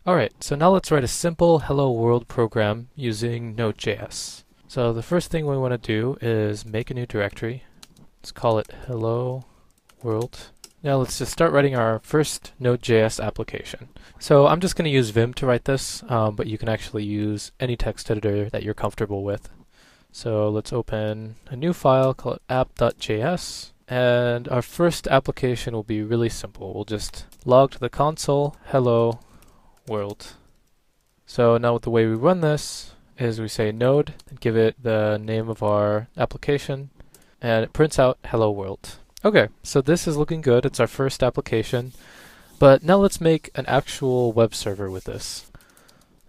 Alright, so now let's write a simple Hello World program using Node.js. So the first thing we want to do is make a new directory. Let's call it Hello World. Now let's just start writing our first Node.js application. So I'm just going to use Vim to write this, but you can actually use any text editor that you're comfortable with. So let's open a new file, call it app.js. And our first application will be really simple. We'll just log to the console, hello world. So now the way we run this is we say node and give it the name of our application, and it prints out hello world. Okay, so this is looking good. It's our first application, but now let's make an actual web server with this.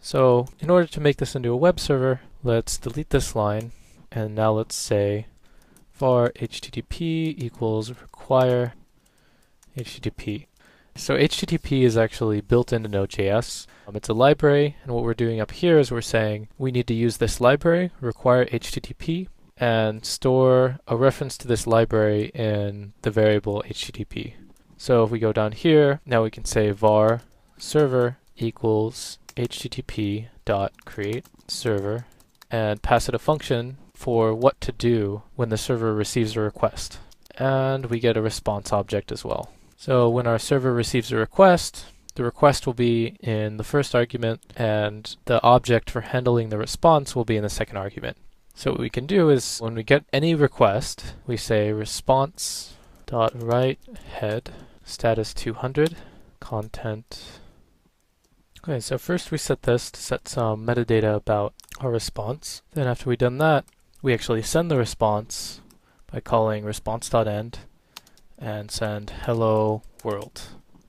So in order to make this into a web server, let's delete this line, and now let's say var http equals require http. So HTTP is actually built into Node.js. It's a library, and what we're doing up here is we're saying we need to use this library, require HTTP, and store a reference to this library in the variable HTTP. So if we go down here, now we can say var server equals http dot create server and pass it a function for what to do when the server receives a request. And we get a response object as well. So when our server receives a request, the request will be in the first argument, and the object for handling the response will be in the second argument. So what we can do is when we get any request, we say response.writeHead status 200 content. Okay, so first we set this to set some metadata about our response. Then after we've done that, we actually send the response by calling response.end and send hello world.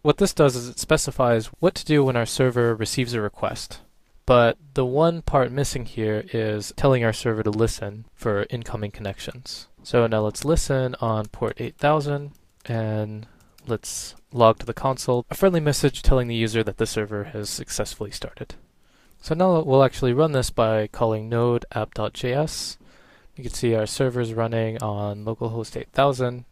What this does is it specifies what to do when our server receives a request. But the one part missing here is telling our server to listen for incoming connections. So now let's listen on port 8000 and let's log to the console a friendly message telling the user that the server has successfully started. So now we'll actually run this by calling node app.js. You can see our server is running on localhost 8000.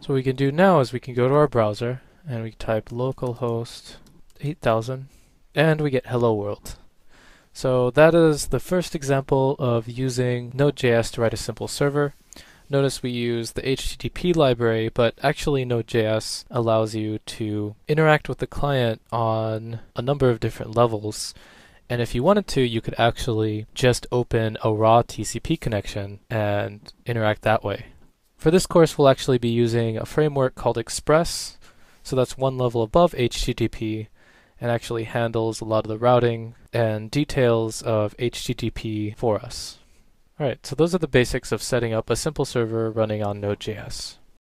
So what we can do now is we can go to our browser and we type localhost 8000 and we get hello world. So that is the first example of using Node.js to write a simple server. Notice we use the HTTP library, but actually Node.js allows you to interact with the client on a number of different levels. And if you wanted to, you could actually just open a raw TCP connection and interact that way. For this course, we'll actually be using a framework called Express. So that's one level above HTTP and actually handles a lot of the routing and details of HTTP for us. Alright, so those are the basics of setting up a simple server running on Node.js.